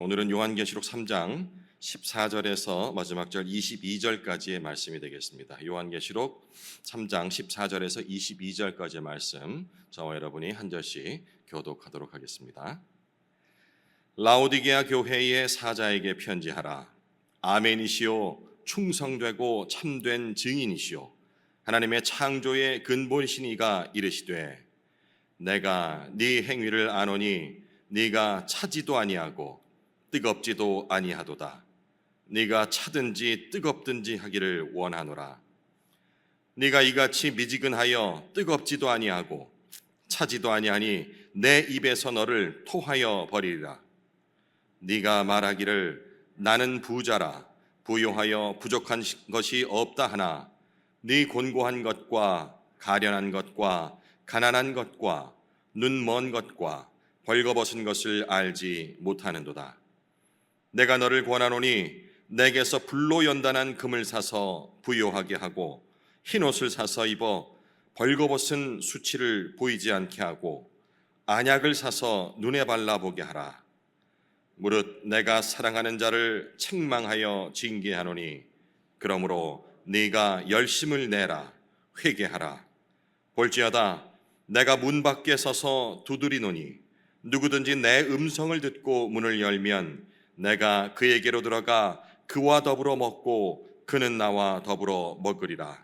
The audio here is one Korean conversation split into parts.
오늘은 요한계시록 3장 14절에서 마지막 절 22절까지의 말씀이 되겠습니다. 요한계시록 3장 14절에서 22절까지의 말씀, 저와 여러분이 한 절씩 교독하도록 하겠습니다. 라오디게아 교회의 사자에게 편지하라. 아멘이시오, 충성되고 참된 증인이시오, 하나님의 창조의 근본이신 이가 이르시되, 내가 네 행위를 아노니 네가 차지도 아니하고 뜨겁지도 아니하도다. 네가 차든지 뜨겁든지 하기를 원하노라. 네가 이같이 미지근하여 뜨겁지도 아니하고 차지도 아니하니 내 입에서 너를 토하여 버리리라. 네가 말하기를 나는 부자라, 부요하여 부족한 것이 없다 하나 네 곤고한 것과 가련한 것과 가난한 것과 눈 먼 것과 벌거벗은 것을 알지 못하는도다. 내가 너를 권하노니 내게서 불로 연단한 금을 사서 부요하게 하고 흰옷을 사서 입어 벌거벗은 수치를 보이지 않게 하고 안약을 사서 눈에 발라보게 하라. 무릇 내가 사랑하는 자를 책망하여 징계하노니 그러므로 네가 열심을 내라, 회개하라. 볼지어다 내가 문 밖에 서서 두드리노니 누구든지 내 음성을 듣고 문을 열면 내가 그에게로 들어가 그와 더불어 먹고 그는 나와 더불어 먹으리라.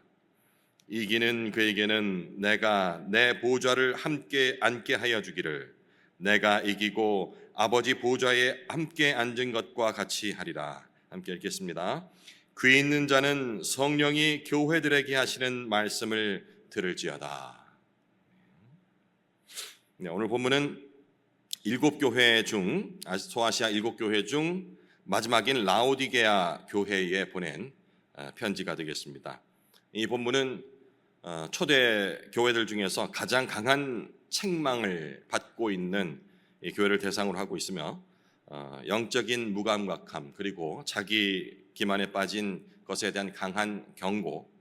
이기는 그에게는 내가 내 보좌를 함께 앉게 하여 주기를, 내가 이기고 아버지 보좌에 함께 앉은 것과 같이 하리라. 함께 읽겠습니다. 귀 있는 자는 성령이 교회들에게 하시는 말씀을 들을지어다. 오늘 본문은 일곱 교회 중, 소아시아 일곱 교회 중 마지막인 라오디게아 교회에 보낸 편지가 되겠습니다. 이 본문은 초대 교회들 중에서 가장 강한 책망을 받고 있는 이 교회를 대상으로 하고 있으며, 영적인 무감각함, 그리고 자기 기만에 빠진 것에 대한 강한 경고,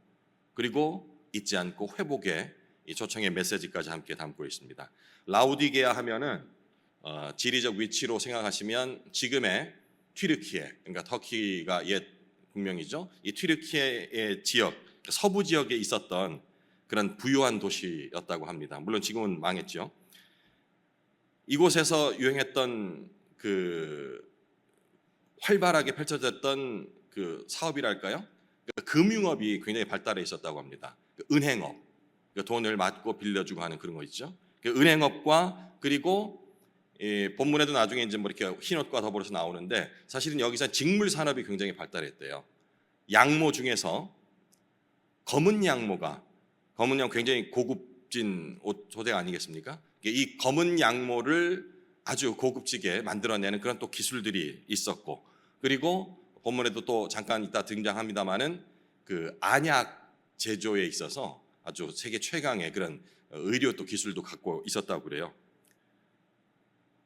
그리고 잊지 않고 회복의 이 초청의 메시지까지 함께 담고 있습니다. 라오디게아 하면은 지리적 위치로 생각하시면 지금의 튀르키예, 그러니까 터키가 옛 국명이죠. 이 튀르키예의 지역, 서부 지역에 있었던 그런 부유한 도시였다고 합니다. 물론 지금은 망했죠. 이곳에서 유행했던 그 활발하게 펼쳐졌던 그 사업이랄까요? 금융업이 굉장히 발달해 있었다고 합니다. 은행업, 돈을 맞고 빌려주고 하는 그런 거 있죠. 은행업과, 그리고 본문에도 나중에 이제 뭐 이렇게 흰옷과 더불어서 나오는데, 사실은 여기서 직물 산업이 굉장히 발달했대요. 양모 중에서 검은 양모가, 검은 양 굉장히 고급진 옷 소재 아니겠습니까? 이 검은 양모를 아주 고급지게 만들어내는 그런 또 기술들이 있었고, 그리고 본문에도 또 잠깐 이따 등장합니다만은 그 안약 제조에 있어서 아주 세계 최강의 그런 의료 또 기술도 갖고 있었다고 그래요.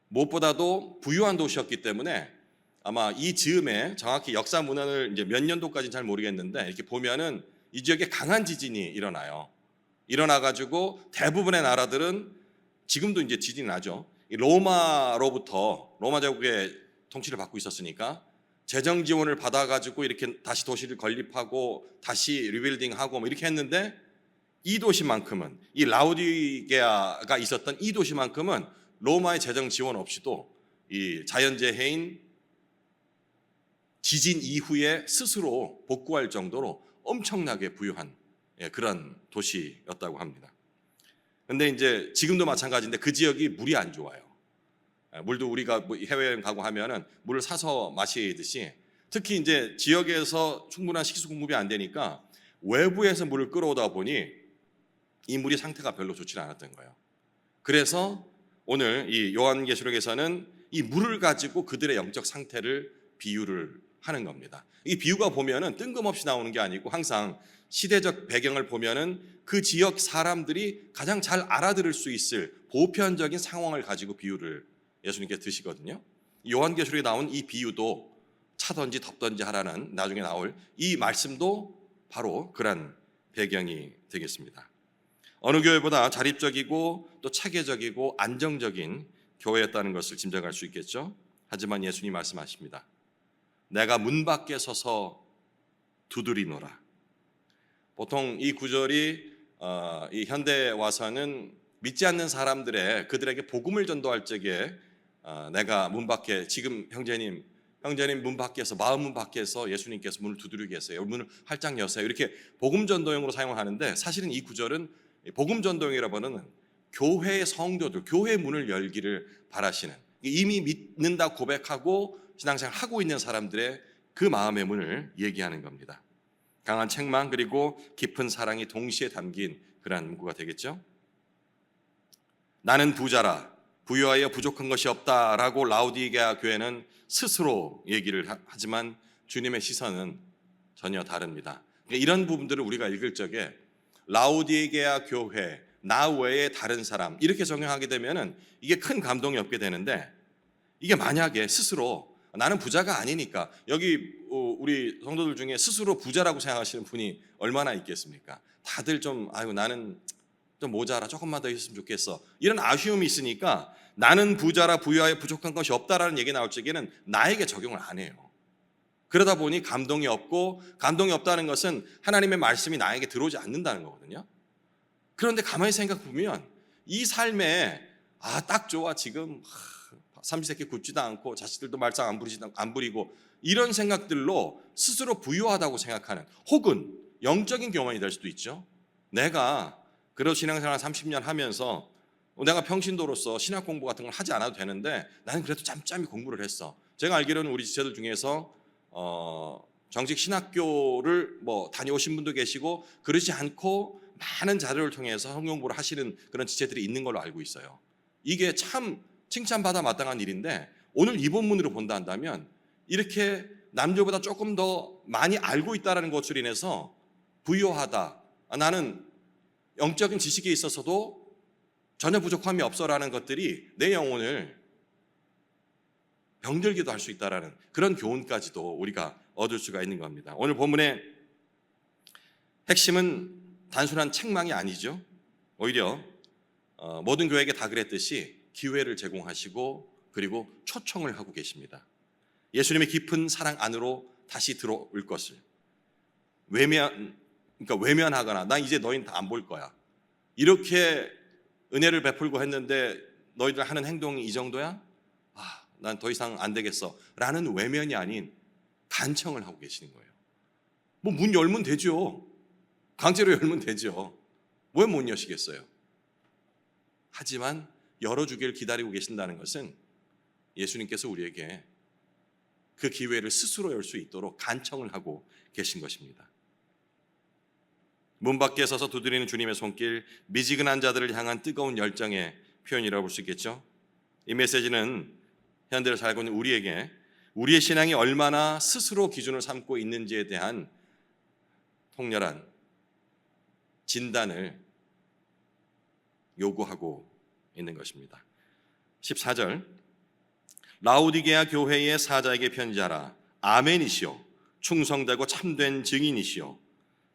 무엇보다도 부유한 도시였기 때문에 아마 이 즈음에 정확히 역사 문헌을 이제 몇 년도까지는 잘 모르겠는데, 이렇게 보면은 이 지역에 강한 지진이 일어나요. 일어나가지고 대부분의 나라들은 지금도 이제 지진이 나죠. 로마로부터, 로마 제국의 통치를 받고 있었으니까 재정 지원을 받아가지고 이렇게 다시 도시를 건립하고 다시 리빌딩하고 뭐 이렇게 했는데, 이 도시만큼은, 이 라오디게아가 있었던 이 도시만큼은 로마의 재정 지원 없이도 이 자연재해인 지진 이후에 스스로 복구할 정도로 엄청나게 부유한 그런 도시였다고 합니다. 근데 이제 지금도 마찬가지인데 그 지역이 물이 안 좋아요. 물도 우리가 뭐 해외여행 가고 하면은 물을 사서 마시듯이, 특히 이제 지역에서 충분한 식수 공급이 안 되니까 외부에서 물을 끌어오다 보니 이 물이 상태가 별로 좋지 않았던 거예요. 그래서 오늘 이 요한계시록에서는 이 물을 가지고 그들의 영적 상태를 비유를 하는 겁니다. 이 비유가 보면은 뜬금없이 나오는 게 아니고 항상 시대적 배경을 보면은 그 지역 사람들이 가장 잘 알아들을 수 있을 보편적인 상황을 가지고 비유를 예수님께 드시거든요. 요한계시록에 나온 이 비유도 차든지 덥든지 하라는 나중에 나올 이 말씀도 바로 그런 배경이 되겠습니다. 어느 교회보다 자립적이고 또 체계적이고 안정적인 교회였다는 것을 짐작할 수 있겠죠. 하지만 예수님 말씀하십니다. 내가 문 밖에 서서 두드리노라. 보통 이 구절이 이 현대에 와서는 믿지 않는 사람들의 그들에게 복음을 전도할 적에 내가 문 밖에, 지금 형제님 문 밖에서, 마음 문 밖에서 예수님께서 문을 두드리고 계세요. 문을 활짝 여세요. 이렇게 복음 전도용으로 사용을 하는데, 사실은 이 구절은 복음 전도용이라고 하는 교회의 성도들, 교회 문을 열기를 바라시는, 이미 믿는다 고백하고 신앙생활 하고 있는 사람들의 그 마음의 문을 얘기하는 겁니다. 강한 책망 그리고 깊은 사랑이 동시에 담긴 그러한 문구가 되겠죠. 나는 부자라, 부유하여 부족한 것이 없다라고 라우디게아 교회는 스스로 얘기를 하지만 주님의 시선은 전혀 다릅니다. 그러니까 이런 부분들을 우리가 읽을 적에 라우디게아 교회, 나 외에 다른 사람, 이렇게 적용하게 되면은 이게 큰 감동이 없게 되는데, 이게 만약에 스스로 나는 부자가 아니니까, 여기 우리 성도들 중에 스스로 부자라고 생각하시는 분이 얼마나 있겠습니까? 다들 좀 아이고 나는 좀 모자라, 조금만 더 있었으면 좋겠어, 이런 아쉬움이 있으니까 나는 부자라 부유하여 부족한 것이 없다라는 얘기 나올 적에는 나에게 적용을 안 해요. 그러다 보니 감동이 없고, 감동이 없다는 것은 하나님의 말씀이 나에게 들어오지 않는다는 거거든요. 그런데 가만히 생각해 보면 이 삶에 딱 좋아, 지금 삼시세끼 굶지도 않고 자식들도 말썽 안 부리고, 이런 생각들로 스스로 부유하다고 생각하는, 혹은 영적인 경험이 될 수도 있죠. 내가 그래도 신앙생활 30년 하면서 내가 평신도로서 신학 공부 같은 걸 하지 않아도 되는데 나는 그래도 짬짬이 공부를 했어. 제가 알기로는 우리 지체들 중에서 정식 신학교를 다녀오신 분도 계시고, 그러지 않고 많은 자료를 통해서 성경공부를 하시는 그런 지체들이 있는 걸로 알고 있어요. 이게 참 칭찬받아 마땅한 일인데, 오늘 이 본문으로 본다 한다면 이렇게 남들보다 조금 더 많이 알고 있다는 것으로 인해서 부유하다, 나는 영적인 지식에 있어서도 전혀 부족함이 없어라는 것들이 내 영혼을 병들기도 할 수 있다라는 그런 교훈까지도 우리가 얻을 수가 있는 겁니다. 오늘 본문의 핵심은 단순한 책망이 아니죠. 오히려 모든 교회에게 다 그랬듯이 기회를 제공하시고 그리고 초청을 하고 계십니다. 예수님의 깊은 사랑 안으로 다시 들어올 것을 외면하거나 난 이제 너희는 다 안 볼 거야, 이렇게 은혜를 베풀고 했는데 너희들 하는 행동이 이 정도야? 난 더 이상 안 되겠어 라는 외면이 아닌 간청을 하고 계시는 거예요. 문 열면 되죠. 강제로 열면 되죠. 왜 못 여시겠어요? 하지만 열어주기를 기다리고 계신다는 것은 예수님께서 우리에게 그 기회를 스스로 열 수 있도록 간청을 하고 계신 것입니다. 문 밖에 서서 두드리는 주님의 손길, 미지근한 자들을 향한 뜨거운 열정의 표현이라고 볼 수 있겠죠. 이 메시지는 현대를 살고 있는 우리에게 우리의 신앙이 얼마나 스스로 기준을 삼고 있는지에 대한 통렬한 진단을 요구하고 있는 것입니다. 14절, 라우디게아 교회의 사자에게 편지하라. 아멘이시오, 충성되고 참된 증인이시오,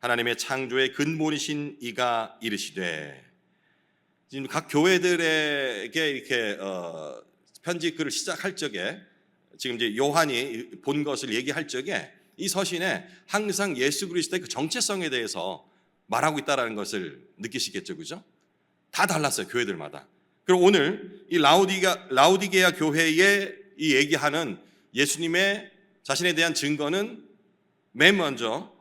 하나님의 창조의 근본이신 이가 이르시되. 지금 각 교회들에게 이렇게 편지 글을 시작할 적에, 지금 이제 요한이 본 것을 얘기할 적에 이 서신에 항상 예수 그리스도의 그 정체성에 대해서 말하고 있다는 것을 느끼시겠죠, 그죠? 다 달랐어요, 교회들마다. 그리고 오늘 이 라우디게아 교회에 이 얘기하는 예수님의 자신에 대한 증거는 맨 먼저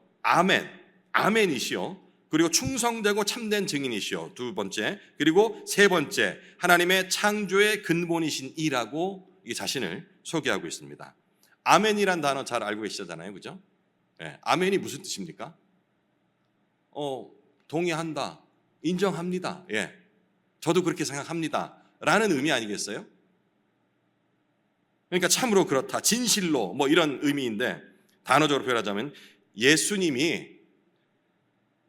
아멘이시오, 그리고 충성되고 참된 증인이시오, 두 번째, 그리고 세 번째, 하나님의 창조의 근본이신 이라고 이 자신을 소개하고 있습니다. 아멘이란 단어 잘 알고 계시잖아요, 그죠? 네, 아멘이 무슨 뜻입니까? 동의한다, 인정합니다, 저도 그렇게 생각합니다 라는 의미 아니겠어요? 그러니까 참으로 그렇다, 진실로, 이런 의미인데, 단어적으로 표현하자면 예수님이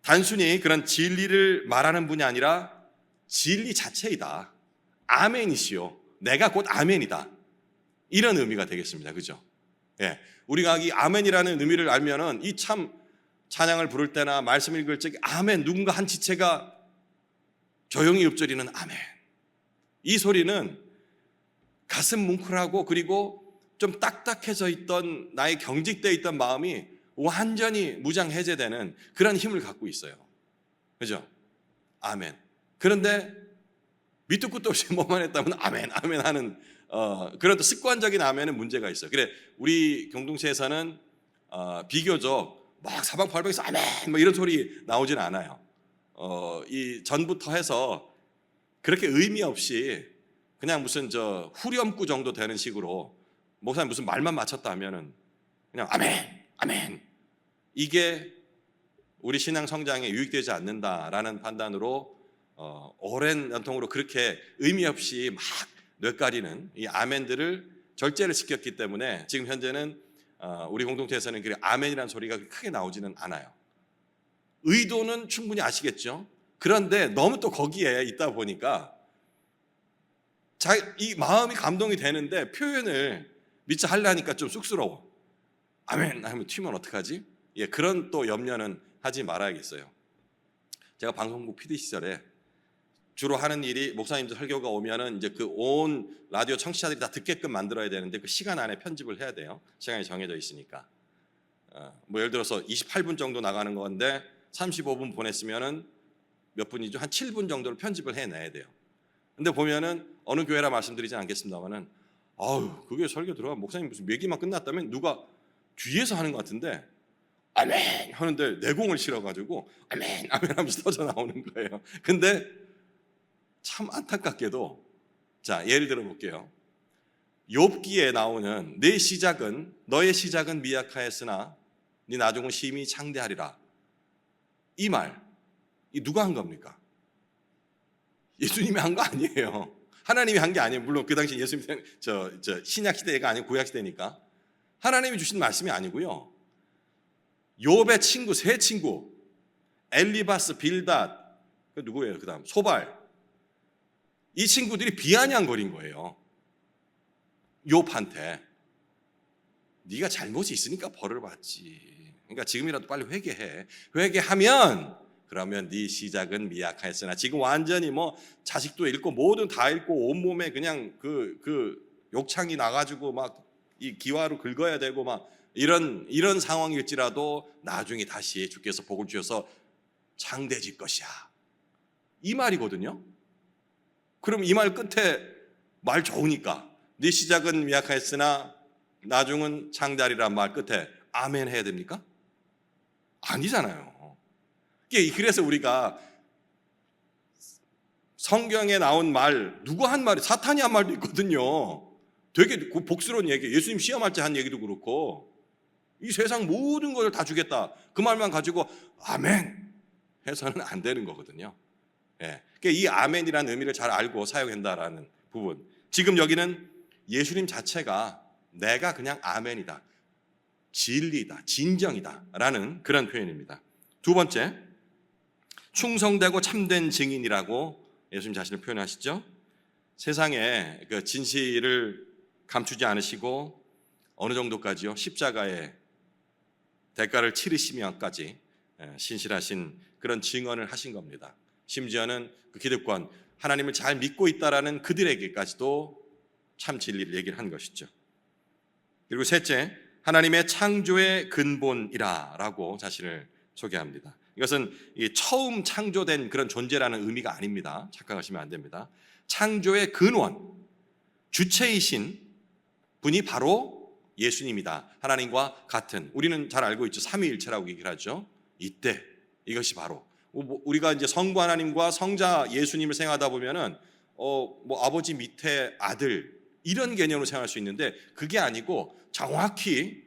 단순히 그런 진리를 말하는 분이 아니라 진리 자체이다, 아멘이시오, 내가 곧 아멘이다, 이런 의미가 되겠습니다, 그죠? 우리가 이 아멘이라는 의미를 알면은 이 참 찬양을 부를 때나 말씀 읽을 적에 아멘, 누군가 한 지체가 조용히 읊조리는 아멘, 이 소리는 가슴 뭉클하고 그리고 좀 딱딱해져 있던 나의 경직되어 있던 마음이 완전히 무장해제되는 그런 힘을 갖고 있어요. 그죠? 아멘. 그런데 밑도 끝도 없이 뭐만 했다면 아멘, 아멘 하는 그런 또 습관적인 아멘은 문제가 있어요. 그래, 우리 공동체에서는 비교적 막 사방팔방에서 아멘 뭐 이런 소리 나오진 않아요. 이 전부터 해서 그렇게 의미 없이 그냥 무슨 후렴구 정도 되는 식으로 목사님 무슨 말만 맞췄다 하면은 그냥 아멘, 아멘. 이게 우리 신앙 성장에 유익되지 않는다라는 판단으로 오랜 연통으로 그렇게 의미 없이 막 뇌까리는 이 아멘들을 절제를 시켰기 때문에 지금 현재는 우리 공동체에서는 그 아멘이라는 소리가 크게 나오지는 않아요. 의도는 충분히 아시겠죠? 그런데 너무 또 거기에 있다 보니까 이 마음이 감동이 되는데 표현을 미처 하려니까 좀 쑥스러워. 아멘 하면 튀면 어떡하지? 예, 그런 또 염려는 하지 말아야겠어요. 제가 방송국 PD 시절에 주로 하는 일이 목사님들 설교가 오면은 이제 그 온 라디오 청취자들이 다 듣게끔 만들어야 되는데 그 시간 안에 편집을 해야 돼요. 시간이 정해져 있으니까. 뭐 예를 들어서 28분 정도 나가는 건데 35분 보냈으면은 몇 분이죠? 한 7분 정도를 편집을 해내야 돼요. 근데 보면은 어느 교회라 말씀드리진 않겠습니다만은 그게 설교 들어가 목사님 무슨 얘기만 끝났다면 누가 뒤에서 하는 것 같은데 아멘 하는데 내공을 실어가지고 아멘 아멘 하면서 터져 나오는 거예요. 근데 참 안타깝게도 자 예를 들어 볼게요. 욥기에 나오는 너의 시작은 미약하였으나 네 나중은 심히 창대하리라. 이 말 누가 한 겁니까? 예수님이 한 거 아니에요. 하나님이 한 게 아니에요. 물론 그 당시 예수님 신약 시대가 아니고 구약 시대니까 하나님이 주신 말씀이 아니고요. 욥의 친구 세 친구 엘리바스, 빌닷 그 누구예요? 그다음 소발 이 친구들이 비아냥거린 거예요. 욥한테 네가 잘못이 있으니까 벌을 받지. 그러니까 지금이라도 빨리 회개해. 회개하면 그러면 네 시작은 미약하였으나 지금 완전히 뭐 자식도 잃고 뭐든 다 잃고 온몸에 그냥 그 욕창이 나가지고 막 이 기와로 긁어야 되고 막 이런 상황일지라도 나중에 다시 주께서 복을 주셔서 창대해질 것이야. 이 말이거든요. 그럼 이 말 끝에 말 좋으니까 네 시작은 미약하였으나 나중은 창대하리란 말 끝에 아멘 해야 됩니까? 아니잖아요. 그래서 우리가 성경에 나온 말 누구 한 말이 사탄이 한 말도 있거든요. 되게 복스러운 얘기. 예수님 시험할 때 한 얘기도 그렇고 이 세상 모든 것을 다 주겠다. 그 말만 가지고 아멘 해서는 안 되는 거거든요. 예. 이 아멘이라는 의미를 잘 알고 사용한다라는 부분. 지금 여기는 예수님 자체가 내가 그냥 아멘이다. 진리다. 진정이다. 라는 그런 표현입니다. 두 번째, 충성되고 참된 증인이라고 예수님 자신을 표현하시죠. 세상에 그 진실을 감추지 않으시고 어느 정도까지요? 십자가의 대가를 치르시면까지 신실하신 그런 증언을 하신 겁니다. 심지어는 그 기득권, 하나님을 잘 믿고 있다라는 그들에게까지도 참 진리를 얘기를 한 것이죠. 그리고 셋째, 하나님의 창조의 근본이라고 자신을 소개합니다. 이것은 처음 창조된 그런 존재라는 의미가 아닙니다. 착각하시면 안 됩니다. 창조의 근원, 주체이신 분이 바로 예수님이다. 하나님과 같은, 우리는 잘 알고 있죠. 삼위일체라고 얘기를 하죠. 이때 이것이 바로 우리가 이제 성부 하나님과 성자 예수님을 생각하다 보면은 뭐 아버지 밑에 아들 이런 개념으로 생각할 수 있는데 그게 아니고 정확히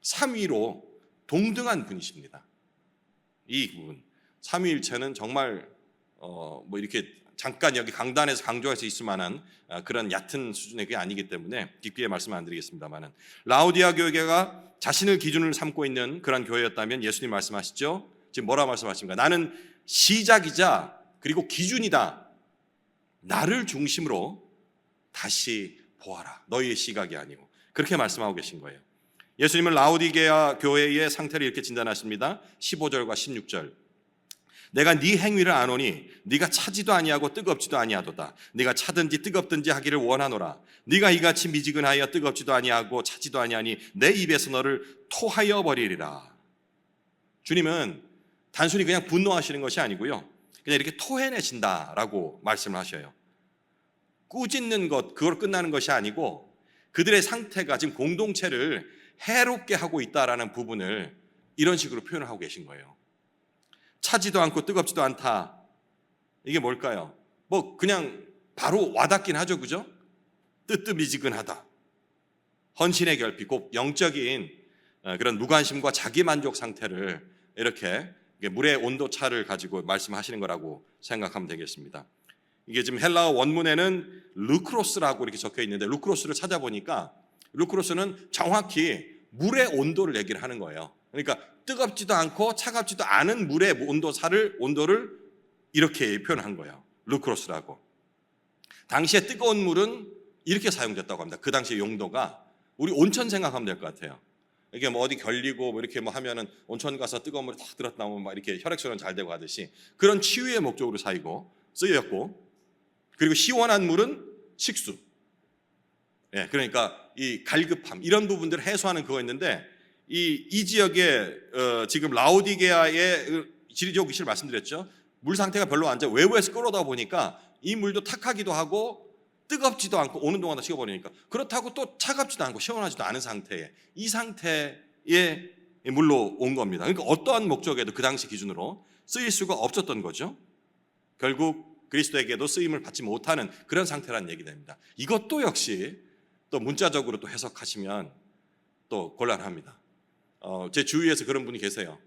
삼위로 동등한 분이십니다. 이 부분 삼위일체는 정말 뭐 이렇게 잠깐 여기 강단에서 강조할 수 있을 만한 그런 얕은 수준의 게 아니기 때문에 깊게 말씀 안 드리겠습니다만은 라오디아 교회가 자신을 기준을 삼고 있는 그런 교회였다면 예수님 말씀하시죠. 지금 뭐라 말씀하십니까? 나는 시작이자 그리고 기준이다. 나를 중심으로 다시 보아라. 너희의 시각이 아니고 그렇게 말씀하고 계신 거예요. 예수님은 라오디게아 교회의 상태를 이렇게 진단하십니다. 15절과 16절. 내가 네 행위를 아노니 네가 차지도 아니하고 뜨겁지도 아니하도다. 네가 차든지 뜨겁든지 하기를 원하노라. 네가 이같이 미지근하여 뜨겁지도 아니하고 차지도 아니하니 내 입에서 너를 토하여 버리리라. 주님은 단순히 그냥 분노하시는 것이 아니고요, 그냥 이렇게 토해내신다라고 말씀을 하셔요. 꾸짖는 것, 그걸 끝나는 것이 아니고 그들의 상태가 지금 공동체를 해롭게 하고 있다라는 부분을 이런 식으로 표현을 하고 계신 거예요. 차지도 않고 뜨겁지도 않다. 이게 뭘까요? 뭐 그냥 바로 와닿긴 하죠, 그죠? 뜨뜻미지근하다. 헌신의 결핍, 곧 영적인 그런 무관심과 자기만족 상태를 이렇게 물의 온도 차를 가지고 말씀하시는 거라고 생각하면 되겠습니다. 이게 지금 헬라어 원문에는 루크로스라고 이렇게 적혀 있는데, 루크로스를 찾아보니까 루크로스는 정확히 물의 온도를 얘기를 하는 거예요. 그러니까 뜨겁지도 않고 차갑지도 않은 물의 온도를 이렇게 표현한 거예요. 루크로스라고. 당시에 뜨거운 물은 이렇게 사용됐다고 합니다. 그 당시의 용도가 우리 온천 생각하면 될 것 같아요. 이게 뭐 어디 결리고 뭐 이렇게 뭐 하면은 온천 가서 뜨거운 물이 탁 들었다 나오면 막 이렇게 혈액순환 잘 되고 하듯이 그런 치유의 목적으로 쓰였고, 그리고 시원한 물은 식수. 예, 그러니까 이 갈급함 이런 부분들을 해소하는 그거였는데, 이 지역에 지금 라오디게아의 지리적 위치를 말씀드렸죠. 물 상태가 별로 안 좋아. 외부에서 끌어다 보니까 이 물도 탁하기도 하고 뜨겁지도 않고 오는 동안 다 식어버리니까, 그렇다고 또 차갑지도 않고 시원하지도 않은 상태에, 이 상태의 물로 온 겁니다. 그러니까 어떠한 목적에도 그 당시 기준으로 쓰일 수가 없었던 거죠. 결국 그리스도에게도 쓰임을 받지 못하는 그런 상태라는 얘기 됩니다. 이것도 역시 또 문자적으로 또 해석하시면 또 곤란합니다. 제 주위에서 그런 분이 계세요.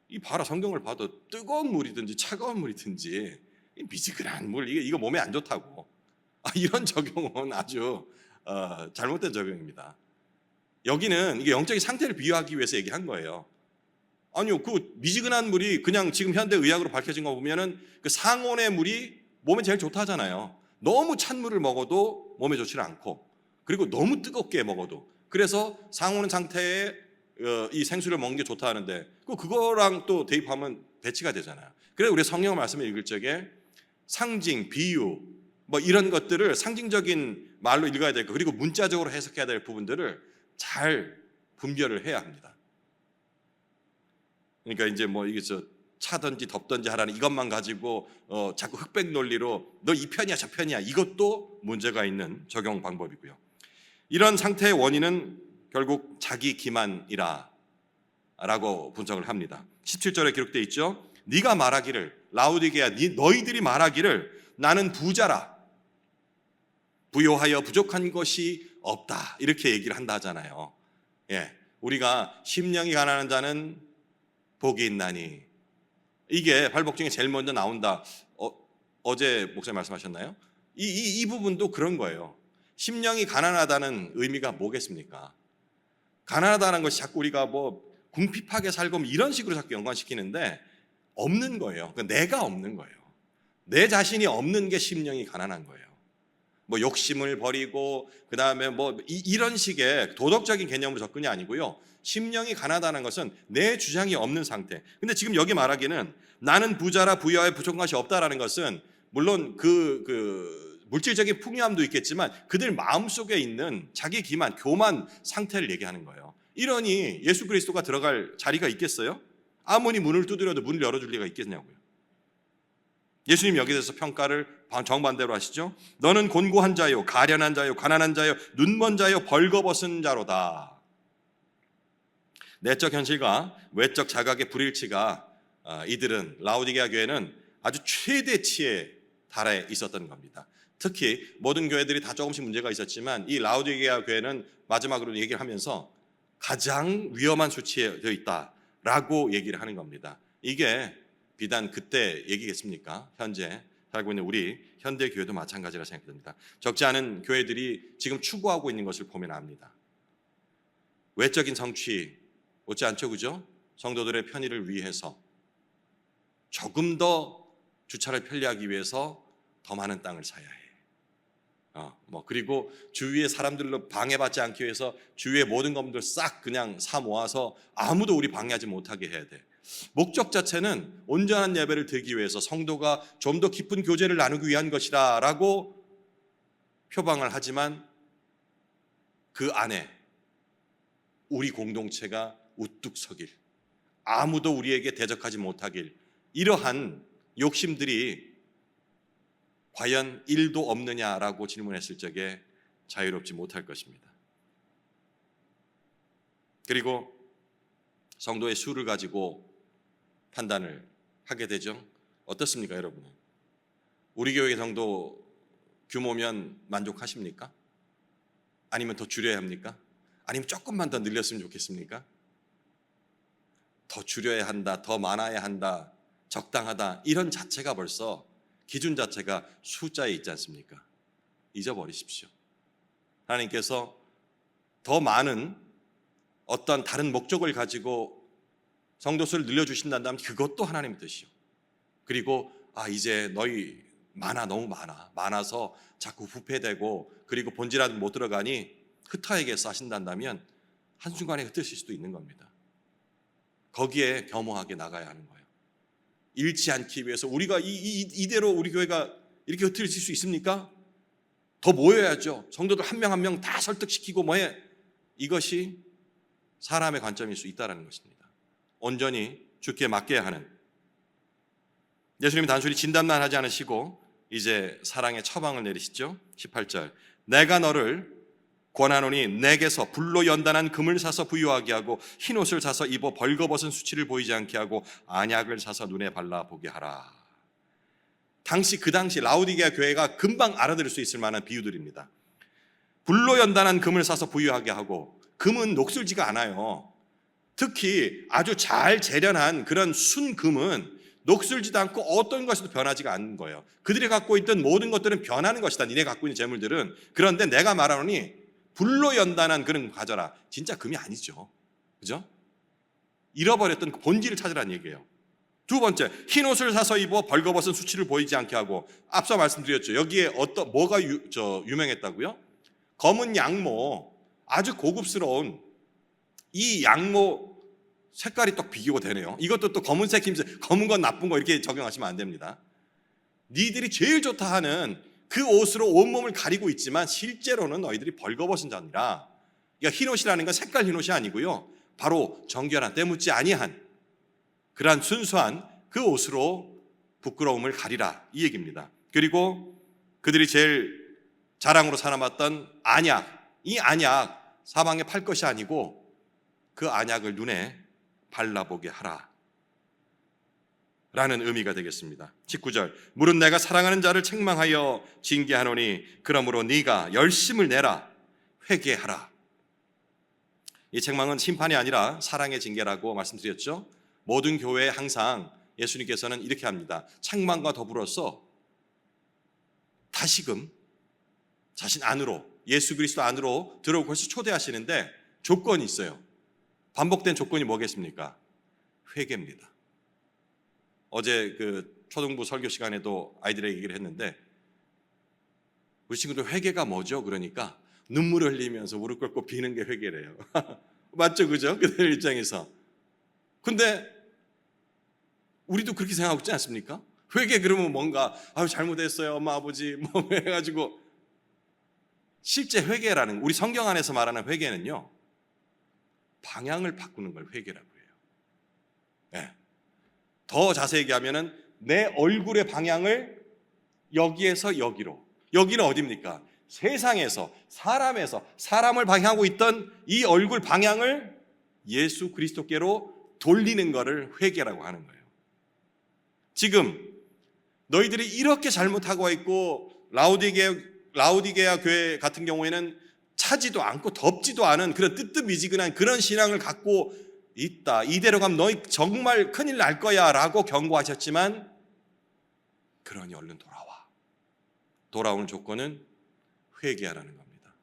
이 봐라, 성경을 봐도 뜨거운 물이든지 차가운 물이든지 미지근한 물, 이거 몸에 안 좋다고. 이런 적용은 아주 잘못된 적용입니다. 여기는 이게 영적인 상태를 비유하기 위해서 얘기한 거예요. 아니요, 그 미지근한 물이 그냥 지금 현대 의학으로 밝혀진 거 보면은 그 상온의 물이 몸에 제일 좋다 하잖아요. 너무 찬 물을 먹어도 몸에 좋지 않고, 그리고 너무 뜨겁게 먹어도. 그래서 상온 상태에 이 생수를 먹는 게 좋다 하는데, 그거랑 또 대입하면 배치가 되잖아요. 그래서 우리 성경 말씀을 읽을 적에 상징, 비유 뭐 이런 것들을 상징적인 말로 읽어야 되고, 그리고 문자적으로 해석해야 될 부분들을 잘 분별을 해야 합니다. 그러니까 이제 뭐 이게 차든지 덥든지 하라는 이것만 가지고 자꾸 흑백 논리로 너 이 편이야 저 편이야, 이것도 문제가 있는 적용 방법이고요. 이런 상태의 원인은 결국 자기 기만이라 라고 분석을 합니다. 17절에 기록되어 있죠. 네가 말하기를, 라오디게아 너희들이 말하기를 나는 부자라, 부요하여 부족한 것이 없다, 이렇게 얘기를 한다 하잖아요. 예, 우리가 심령이 가난한 자는 복이 있나니, 이게 발복 중에 제일 먼저 나온다. 어제 목사님 말씀하셨나요? 이 부분도 그런 거예요. 심령이 가난하다는 의미가 뭐겠습니까? 가난하다는 것이 자꾸 우리가 뭐 궁핍하게 살고 이런 식으로 자꾸 연관시키는데 없는 거예요. 그러니까 내가 없는 거예요. 내 자신이 없는 게 심령이 가난한 거예요. 뭐 욕심을 버리고 그다음에 뭐 이런 식의 도덕적인 개념으로 접근이 아니고요. 심령이 가난하다는 것은 내 주장이 없는 상태. 근데 지금 여기 말하기는 나는 부자라 부여에 부족한 것이 없다라는 것은 물론 그 물질적인 풍요함도 있겠지만 그들 마음속에 있는 자기 기만, 교만 상태를 얘기하는 거예요. 이러니 예수 그리스도가 들어갈 자리가 있겠어요? 아무리 문을 두드려도 문을 열어줄 리가 있겠냐고요. 예수님 여기에 대해서 평가를 정반대로 하시죠. 너는 곤고한 자요, 가련한 자요, 가난한 자요, 눈먼 자요, 벌거벗은 자로다. 내적 현실과 외적 자각의 불일치가 이들은, 라오디게아 교회는 아주 최대치에 달해 있었던 겁니다. 특히 모든 교회들이 다 조금씩 문제가 있었지만 이 라오디게아 교회는 마지막으로 얘기를 하면서 가장 위험한 수치에 되어 있다라고 얘기를 하는 겁니다. 이게 비단 그때 얘기겠습니까? 현재 살고 있는 우리 현대 교회도 마찬가지라 생각됩니다. 적지 않은 교회들이 지금 추구하고 있는 것을 보면 압니다. 외적인 성취 못지 않죠, 그죠? 성도들의 편의를 위해서 조금 더 주차를 편리하기 위해서 더 많은 땅을 사야 해. 그리고 주위의 사람들로 방해받지 않기 위해서 주위의 모든 것들 싹 그냥 사 모아서 아무도 우리 방해하지 못하게 해야 돼. 목적 자체는 온전한 예배를 드리기 위해서 성도가 좀 더 깊은 교제를 나누기 위한 것이다 라고 표방을 하지만 그 안에 우리 공동체가 우뚝 서길, 아무도 우리에게 대적하지 못하길, 이러한 욕심들이 과연 1도 없느냐라고 질문했을 적에 자유롭지 못할 것입니다. 그리고 성도의 수를 가지고 판단을 하게 되죠. 어떻습니까, 여러분? 우리 교회 성도 규모면 만족하십니까? 아니면 더 줄여야 합니까? 아니면 조금만 더 늘렸으면 좋겠습니까? 더 줄여야 한다, 더 많아야 한다, 적당하다, 이런 자체가 벌써 기준 자체가 숫자에 있지 않습니까? 잊어버리십시오. 하나님께서 더 많은 어떤 다른 목적을 가지고 성도 수를 늘려주신다면 그것도 하나님의 뜻이요. 그리고 이제 너희 너무 많아서 자꾸 부패되고 그리고 본질안에 못 들어가니 흩어야겠어 하신다면 한순간에 흩으실 수도 있는 겁니다. 거기에 겸허하게 나가야 하는 거예요. 잃지 않기 위해서 우리가 이대로 우리 교회가 이렇게 흩어질 수 있습니까? 더 모여야죠. 성도들 한 명 한 명 다 설득시키고 뭐해. 이것이 사람의 관점일 수 있다는 것입니다. 온전히 주께 맡겨야 하는, 예수님이 단순히 진단만 하지 않으시고 이제 사랑의 처방을 내리시죠. 18절, 내가 너를 권하노니 내게서 불로 연단한 금을 사서 부유하게 하고 흰옷을 사서 입어 벌거벗은 수치를 보이지 않게 하고 안약을 사서 눈에 발라보게 하라. 그 당시 라오디게아 교회가 금방 알아들을 수 있을 만한 비유들입니다. 불로 연단한 금을 사서 부유하게 하고, 금은 녹슬지가 않아요. 특히 아주 잘 재련한 그런 순금은 녹슬지도 않고 어떤 것에도 변하지가 않는 거예요. 그들이 갖고 있던 모든 것들은 변하는 것이다, 니네 갖고 있는 재물들은. 그런데 내가 말하노니 불로 연단한 그런 가져라. 진짜 금이 아니죠. 그죠? 잃어버렸던 그 본질을 찾으라는 얘기예요. 두 번째, 흰 옷을 사서 입어 벌거벗은 수치를 보이지 않게 하고, 앞서 말씀드렸죠. 여기에 뭐가 유명했다고요? 검은 양모, 아주 고급스러운 이 양모 색깔이 또 비교가 되네요. 이것도 또 검은색, 흰색, 검은 건 나쁜 거 이렇게 적용하시면 안 됩니다. 니들이 제일 좋다 하는 그 옷으로 온몸을 가리고 있지만 실제로는 너희들이 벌거벗은 자니라. 그러니까 흰옷이라는 건 색깔 흰옷이 아니고요, 바로 정결한, 때묻지 아니한 그러한 순수한 그 옷으로 부끄러움을 가리라, 이 얘기입니다. 그리고 그들이 제일 자랑으로 삼았던 안약, 이 안약 사방에 팔 것이 아니고 그 안약을 눈에 발라보게 하라 라는 의미가 되겠습니다. 19절, 물은 내가 사랑하는 자를 책망하여 징계하노니 그러므로 네가 열심을 내라, 회개하라. 이 책망은 심판이 아니라 사랑의 징계라고 말씀드렸죠. 모든 교회에 항상 예수님께서는 이렇게 합니다. 책망과 더불어서 다시금 자신 안으로, 예수 그리스도 안으로 들어오고 해서 초대하시는데 조건이 있어요. 반복된 조건이 뭐겠습니까? 회개입니다. 어제 그 초등부 설교 시간에도 아이들에게 얘기를 했는데, 우리 친구들 회개가 뭐죠? 그러니까 눈물을 흘리면서 무릎 꿇고 비는 게 회개래요. 맞죠? 그죠? 그들 입장에서. 근데 우리도 그렇게 생각하고 있지 않습니까? 회개 그러면 뭔가 잘못했어요 엄마 아버지 뭐 해가지고. 실제 회개라는, 우리 성경 안에서 말하는 회개는요, 방향을 바꾸는 걸 회개라고 해요. 네. 더 자세히 얘기하면은 내 얼굴의 방향을 여기에서 여기로, 여기는 어디입니까? 세상에서, 사람을 방향하고 있던 이 얼굴 방향을 예수 그리스도께로 돌리는 것을 회개라고 하는 거예요. 지금 너희들이 이렇게 잘못하고 있고, 라오디게아 교회 같은 경우에는 차지도 않고 덥지도 않은 그런 뜨뜻미지근한 그런 신앙을 갖고 있다, 이대로 가면 너희 정말 큰일 날 거야 라고 경고하셨지만, 그러니 얼른 돌아오는 조건은 회개하라는 겁니다.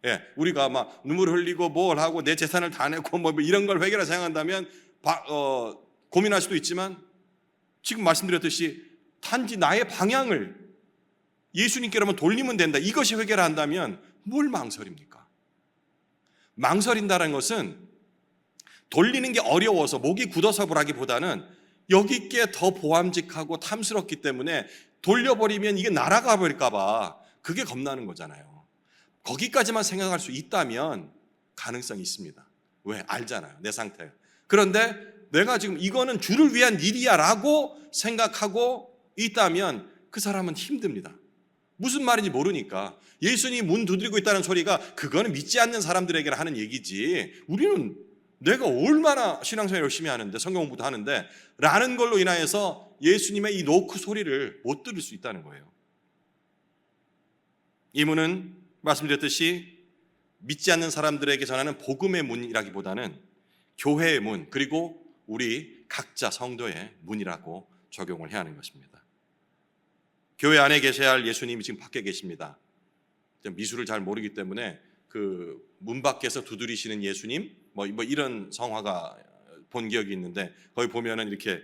예, 우리가 막 눈물 흘리고 뭘 하고 내 재산을 다 내고 뭐 이런 걸 회개라 생각한다면 고민할 수도 있지만, 지금 말씀드렸듯이 단지 나의 방향을 예수님께로만 돌리면 된다, 이것이 회개라 한다면 뭘 망설입니까? 망설인다는 것은 돌리는 게 어려워서 목이 굳어서 보라기보다는 여기 게 더 보암직하고 탐스럽기 때문에 돌려버리면 이게 날아가 버릴까 봐 그게 겁나는 거잖아요. 거기까지만 생각할 수 있다면 가능성이 있습니다. 왜? 알잖아요. 내 상태. 그런데 내가 지금 이거는 주를 위한 일이야 라고 생각하고 있다면 그 사람은 힘듭니다. 무슨 말인지 모르니까. 예수님이 문 두드리고 있다는 소리가 그거는 믿지 않는 사람들에게 하는 얘기지, 우리는 내가 얼마나 신앙생활 열심히 하는데 성경 공부도 하는데 라는 걸로 인하여서 예수님의 이 노크 소리를 못 들을 수 있다는 거예요. 이 문은 말씀드렸듯이 믿지 않는 사람들에게 전하는 복음의 문이라기보다는 교회의 문, 그리고 우리 각자 성도의 문이라고 적용을 해야 하는 것입니다. 교회 안에 계셔야 할 예수님이 지금 밖에 계십니다. 미술을 잘 모르기 때문에 그 문 밖에서 두드리시는 예수님 뭐 이런 성화가 본 기억이 있는데, 거기 보면은 이렇게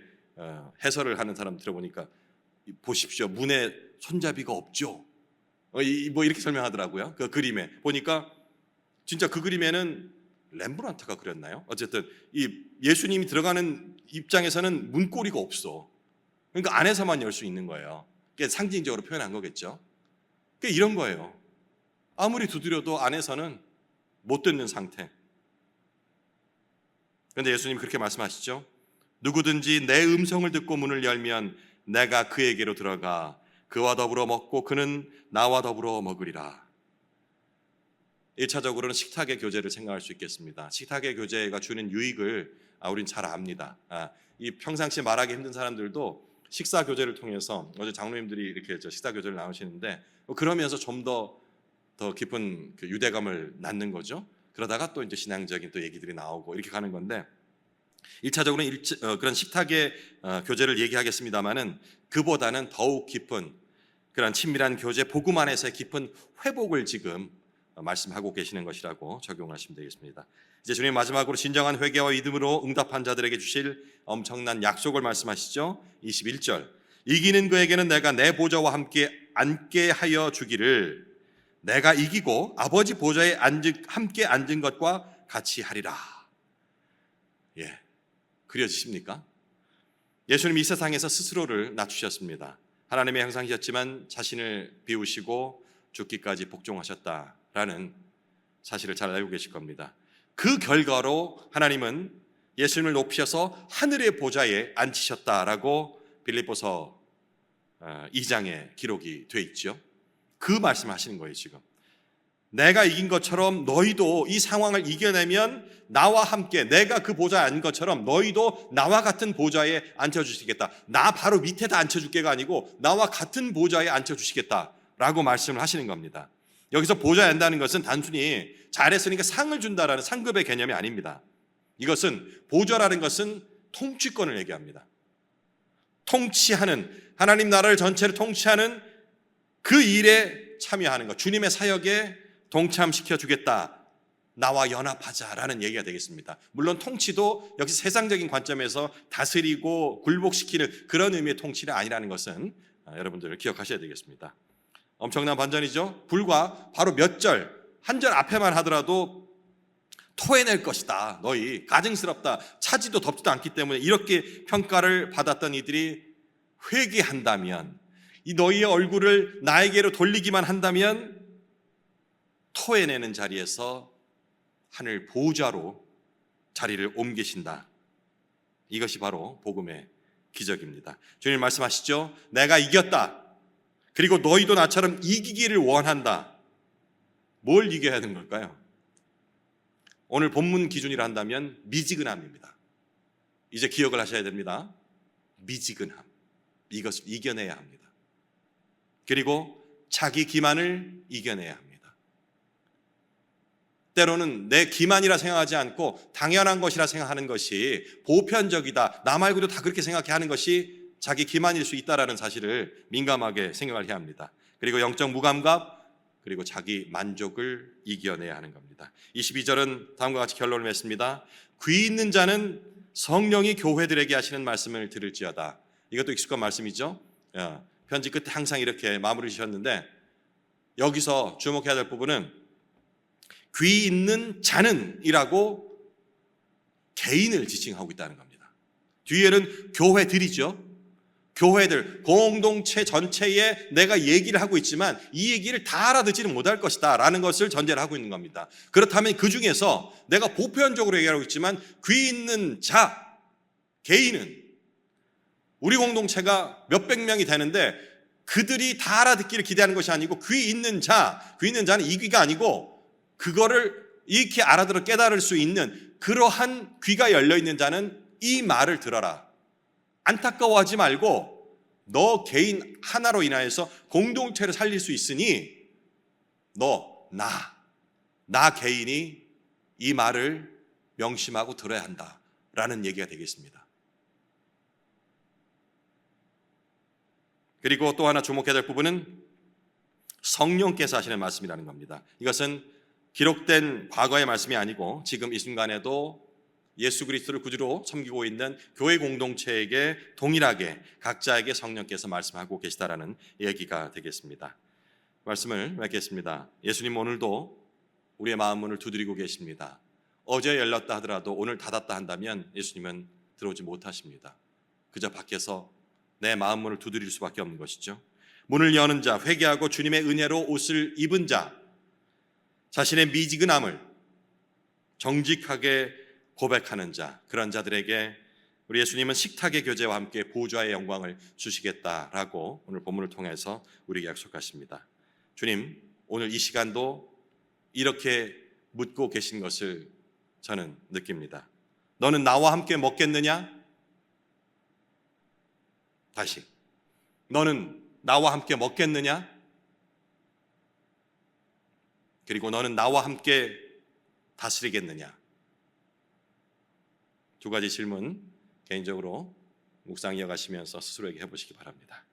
해설을 하는 사람 들어보니까 보십시오, 문에 손잡이가 없죠. 뭐 이렇게 설명하더라고요. 그 그림에 보니까 진짜 그 그림에는 렘브란트가 그렸나요? 어쨌든 이 예수님이 들어가는 입장에서는 문고리가 없어. 그러니까 안에서만 열 수 있는 거예요. 그게 상징적으로 표현한 거겠죠. 그게 이런 거예요. 아무리 두드려도 안에서는 못 듣는 상태. 그런데 예수님 그렇게 말씀하시죠. 누구든지 내 음성을 듣고 문을 열면 내가 그에게로 들어가 그와 더불어 먹고 그는 나와 더불어 먹으리라. 1차적으로는 식탁의 교제를 생각할 수 있겠습니다. 식탁의 교제가 주는 유익을 우린 잘 압니다. 이 평상시에 말하기 힘든 사람들도 식사 교제를 통해서, 어제 장로님들이 이렇게 식사 교제를 나누시는데 그러면서 좀 더 깊은 그 유대감을 낳는 거죠. 그러다가 또 이제 신앙적인 또 얘기들이 나오고 이렇게 가는 건데, 1차적으로는 그런 식탁의 교제를 얘기하겠습니다만은 그보다는 더욱 깊은 그런 친밀한 교제, 복음 안에서의 깊은 회복을 지금 말씀하고 계시는 것이라고 적용하시면 되겠습니다. 이제 주님 마지막으로 진정한 회개와 믿음으로 응답한 자들에게 주실 엄청난 약속을 말씀하시죠. 21절, 이기는 그에게는 내가 내 보좌와 함께 앉게 하여 주기를 내가 이기고 아버지 보좌에 함께 앉은 것과 같이 하리라. 예, 그려지십니까? 예수님 이 세상에서 스스로를 낮추셨습니다. 하나님의 형상이셨지만 자신을 비우시고 죽기까지 복종하셨다라는 사실을 잘 알고 계실 겁니다. 그 결과로 하나님은 예수님을 높이셔서 하늘의 보좌에 앉히셨다라고 빌립보서 2장에 기록이 돼 있죠. 그 말씀하시는 거예요. 지금 내가 이긴 것처럼 너희도 이 상황을 이겨내면 나와 함께, 내가 그 보좌에 앉은 것처럼 너희도 나와 같은 보좌에 앉혀주시겠다. 나 바로 밑에다 앉혀줄게가 아니고 나와 같은 보좌에 앉혀주시겠다라고 말씀을 하시는 겁니다. 여기서 보좌에 앉는다는 것은 단순히 잘했으니까 상을 준다라는 상급의 개념이 아닙니다. 이것은 보좌라는 것은 통치권을 얘기합니다. 통치하는, 하나님 나라를 전체를 통치하는 그 일에 참여하는 것, 주님의 사역에 동참시켜 주겠다, 나와 연합하자라는 얘기가 되겠습니다. 물론 통치도 역시 세상적인 관점에서 다스리고 굴복시키는 그런 의미의 통치는 아니라는 것은 여러분들 기억하셔야 되겠습니다. 엄청난 반전이죠. 불과 바로 몇 절, 한 절 앞에만 하더라도 토해낼 것이다, 너희 가증스럽다, 차지도 덥지도 않기 때문에 이렇게 평가를 받았던 이들이 회개한다면, 이 너희의 얼굴을 나에게로 돌리기만 한다면 토해내는 자리에서 하늘 보좌로 자리를 옮기신다. 이것이 바로 복음의 기적입니다. 주님 말씀하시죠. 내가 이겼다. 그리고 너희도 나처럼 이기기를 원한다. 뭘 이겨야 하는 걸까요? 오늘 본문 기준이라 한다면 미지근함입니다. 이제 기억을 하셔야 됩니다. 미지근함. 이것을 이겨내야 합니다. 그리고 자기 기만을 이겨내야 합니다. 때로는 내 기만이라 생각하지 않고 당연한 것이라 생각하는 것이 보편적이다, 나 말고도 다 그렇게 생각해 하는 것이 자기 기만일 수 있다는 사실을 민감하게 생각을 해야 합니다. 그리고 영적 무감각, 그리고 자기 만족을 이겨내야 하는 겁니다. 22절은 다음과 같이 결론을 맺습니다. 귀 있는 자는 성령이 교회들에게 하시는 말씀을 들을지어다. 이것도 익숙한 말씀이죠. 편지 끝에 항상 이렇게 마무리 주셨는데, 여기서 주목해야 될 부분은 귀 있는 자는 이라고 개인을 지칭하고 있다는 겁니다. 뒤에는 교회들이죠. 교회들, 공동체 전체에 내가 얘기를 하고 있지만 이 얘기를 다 알아듣지는 못할 것이다 라는 것을 전제를 하고 있는 겁니다. 그렇다면 그 중에서 내가 보편적으로 얘기하고 있지만 귀 있는 자, 개인은 우리 공동체가 몇백 명이 되는데 그들이 다 알아듣기를 기대하는 것이 아니고 귀 있는 자는 이 귀가 아니고 그거를 익히 알아들어 깨달을 수 있는 그러한 귀가 열려있는 자는 이 말을 들어라. 안타까워하지 말고 너 개인 하나로 인하여서 공동체를 살릴 수 있으니 나 개인이 이 말을 명심하고 들어야 한다라는 얘기가 되겠습니다. 그리고 또 하나 주목해야 될 부분은 성령께서 하시는 말씀이라는 겁니다. 이것은 기록된 과거의 말씀이 아니고 지금 이 순간에도 예수 그리스도를 구주로 섬기고 있는 교회 공동체에게 동일하게 각자에게 성령께서 말씀하고 계시다라는 얘기가 되겠습니다. 말씀을 맺겠습니다. 예수님 오늘도 우리의 마음 문을 두드리고 계십니다. 어제 열렸다 하더라도 오늘 닫았다 한다면 예수님은 들어오지 못하십니다. 그저 밖에서 내 마음 문을 두드릴 수밖에 없는 것이죠. 문을 여는 자, 회개하고 주님의 은혜로 옷을 입은 자, 자신의 미지근함을 정직하게 고백하는 자, 그런 자들에게 우리 예수님은 식탁의 교제와 함께 보좌의 영광을 주시겠다라고 오늘 본문을 통해서 우리에게 약속하십니다. 주님, 오늘 이 시간도 이렇게 묻고 계신 것을 저는 느낍니다. 너는 나와 함께 먹겠느냐? 다시, 너는 나와 함께 먹겠느냐? 그리고 너는 나와 함께 다스리겠느냐? 두 가지 질문 개인적으로 묵상 이어가시면서 스스로에게 해보시기 바랍니다.